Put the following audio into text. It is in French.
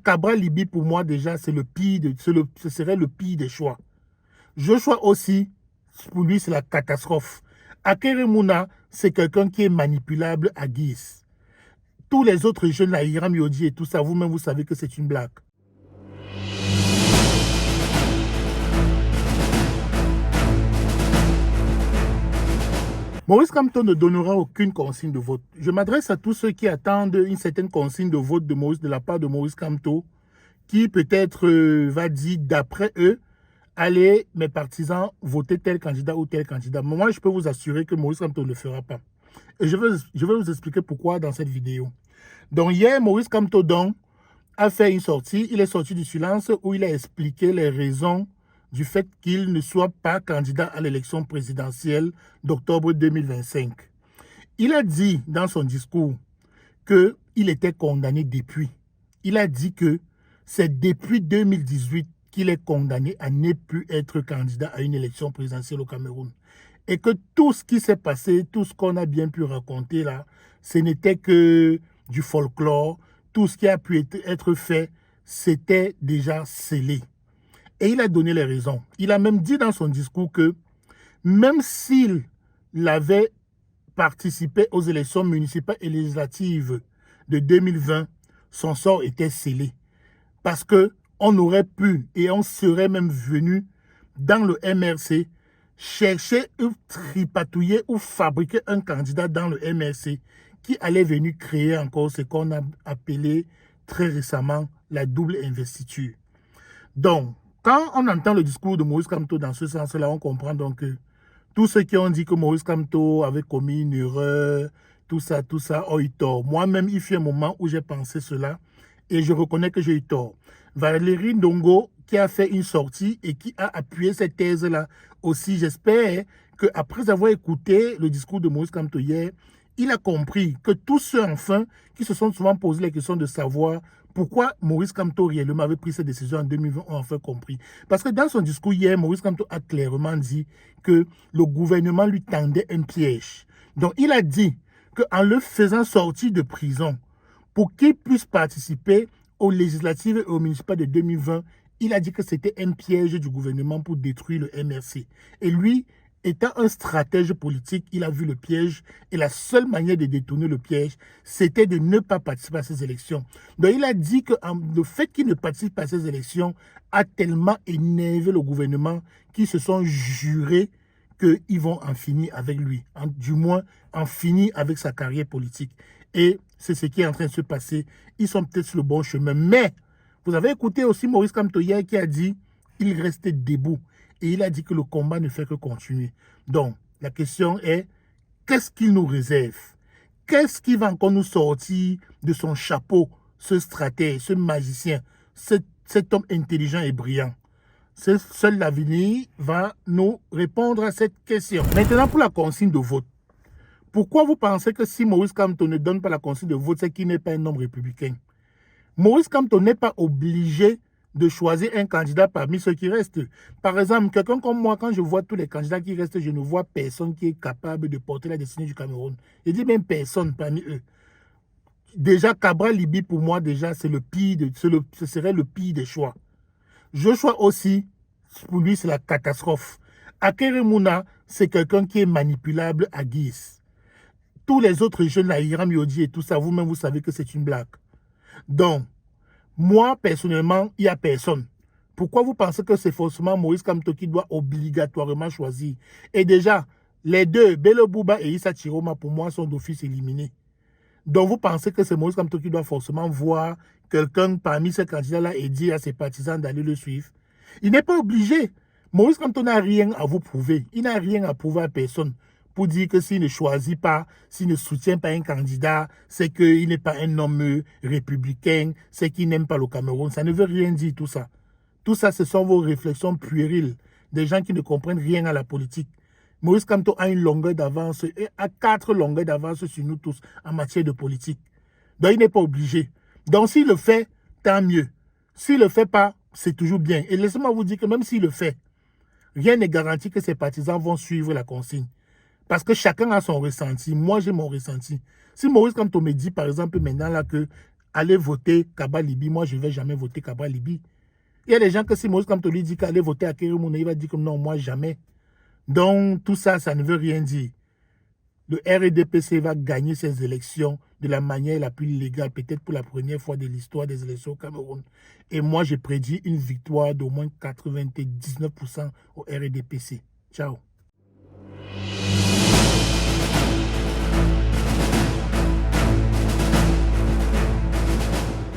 Cabral Libye, pour moi, déjà, c'est le pire, ce serait le pire des choix. Joshua aussi, pour lui, c'est la catastrophe. Akeremouna, c'est quelqu'un qui est manipulable à guise. Tous les autres jeunes, là, Hiram Yodi et tout ça, vous-même, vous savez que c'est une blague. Maurice Kamto ne donnera aucune consigne de vote. Je m'adresse à tous ceux qui attendent une certaine consigne de vote de la part de Maurice Kamto, qui peut-être va dire, d'après eux, allez, mes partisans, voter tel candidat ou tel candidat. Moi, je peux vous assurer que Maurice Kamto ne le fera pas. Et je vais vous expliquer pourquoi dans cette vidéo. Donc, hier, Maurice Kamto a fait une sortie. Il est sorti du silence où il a expliqué les raisons du fait qu'il ne soit pas candidat à l'élection présidentielle d'octobre 2025. Il a dit dans son discours qu'il était condamné depuis. Il a dit que c'est depuis 2018 qu'il est condamné à ne plus être candidat à une élection présidentielle au Cameroun. Et que tout ce qui s'est passé, tout ce qu'on a bien pu raconter là, ce n'était que du folklore. Tout ce qui a pu être fait, c'était déjà scellé. Et il a donné les raisons. Il a même dit dans son discours que même s'il avait participé aux élections municipales et législatives de 2020, son sort était scellé. Parce qu'on aurait pu et on serait même venu dans le MRC chercher ou tripatouiller ou fabriquer un candidat dans le MRC qui allait venir créer encore ce qu'on a appelé très récemment la double investiture. Donc, quand on entend le discours de Maurice Kamto dans ce sens-là, on comprend donc que tous ceux qui ont dit que Maurice Kamto avait commis une erreur, tout ça, ont eu tort. Moi-même, il fut un moment où j'ai pensé cela et je reconnais que j'ai eu tort. Valérie Ndongo, qui a fait une sortie et qui a appuyé cette thèse-là aussi, j'espère qu'après avoir écouté le discours de Maurice Kamto hier, il a compris que tous ceux, enfin, qui se sont souvent posé la question de savoir pourquoi Maurice Kamto réellement avait pris cette décision en 2020 ont enfin compris. Parce que dans son discours hier, Maurice Kamto a clairement dit que le gouvernement lui tendait un piège. Donc, il a dit qu'en le faisant sortir de prison, pour qu'il puisse participer aux législatives et aux municipales de 2020, il a dit que c'était un piège du gouvernement pour détruire le MRC. Et lui, étant un stratège politique, il a vu le piège et la seule manière de détourner le piège, c'était de ne pas participer à ces élections. Donc, il a dit que le fait qu'il ne participe pas à ces élections a tellement énervé le gouvernement qu'ils se sont jurés qu'ils vont en finir avec lui, du moins en finir avec sa carrière politique. Et c'est ce qui est en train de se passer. Ils sont peut-être sur le bon chemin. Mais, vous avez écouté aussi Maurice Kamto hier qui a dit qu'il restait debout. Et il a dit que le combat ne fait que continuer. Donc, la question est, qu'est-ce qu'il nous réserve? Qu'est-ce qui va encore nous sortir de son chapeau, ce stratège, ce magicien, cet homme intelligent et brillant? Seul l'avenir va nous répondre à cette question. Maintenant, pour la consigne de vote. Pourquoi vous pensez que si Maurice Kamto ne donne pas la consigne de vote, c'est qu'il n'est pas un homme républicain? Maurice Kamto n'est pas obligé de choisir un candidat parmi ceux qui restent. Par exemple, quelqu'un comme moi, quand je vois tous les candidats qui restent, je ne vois personne qui est capable de porter la destinée du Cameroun. Je dis même personne parmi eux. Déjà, Cabral Libye, pour moi, déjà, c'est le pire, ce serait le pire des choix. Joshua aussi, pour lui, c'est la catastrophe. Akeremouna, c'est quelqu'un qui est manipulable à guise. Tous les autres jeunes, là, Hiram Yodi et tout ça, vous-même, vous savez que c'est une blague. Donc, moi, personnellement, il n'y a personne. Pourquoi vous pensez que c'est forcément Maurice Kamto qui doit obligatoirement choisir? Et déjà, les deux, Bello Bouba et Issa Chiroma, pour moi, sont d'office éliminés. Donc, vous pensez que c'est Maurice Kamto qui doit forcément voir quelqu'un parmi ces candidats-là et dire à ses partisans d'aller le suivre? Il n'est pas obligé. Maurice Kamto n'a rien à vous prouver. Il n'a rien à prouver à personne pour dire que s'il ne choisit pas, s'il ne soutient pas un candidat, c'est qu'il n'est pas un homme républicain, c'est qu'il n'aime pas le Cameroun. Ça ne veut rien dire tout ça. Tout ça, ce sont vos réflexions puériles, des gens qui ne comprennent rien à la politique. Maurice Kamto a une longueur d'avance, et a 4 longueurs d'avance sur nous tous en matière de politique. Donc, il n'est pas obligé. Donc, s'il le fait, tant mieux. S'il ne le fait pas, c'est toujours bien. Et laissez-moi vous dire que même s'il le fait, rien n'est garanti que ses partisans vont suivre la consigne. Parce que chacun a son ressenti. Moi, j'ai mon ressenti. Si Maurice Kamto me dit, par exemple, maintenant là, que allez voter Kaba Libi. Moi, je ne vais jamais voter Kaba Libi. Il y a des gens que si Moïse Kamto lui dit qu'aller voter à Kérémouna, il va dire que non, moi, jamais. Donc, tout ça, ça ne veut rien dire. Le RDPC va gagner ces élections de la manière la plus légale, peut-être pour la première fois de l'histoire des élections au Cameroun. Et moi, je prédis une victoire d'au moins 99% au RDPC. Ciao.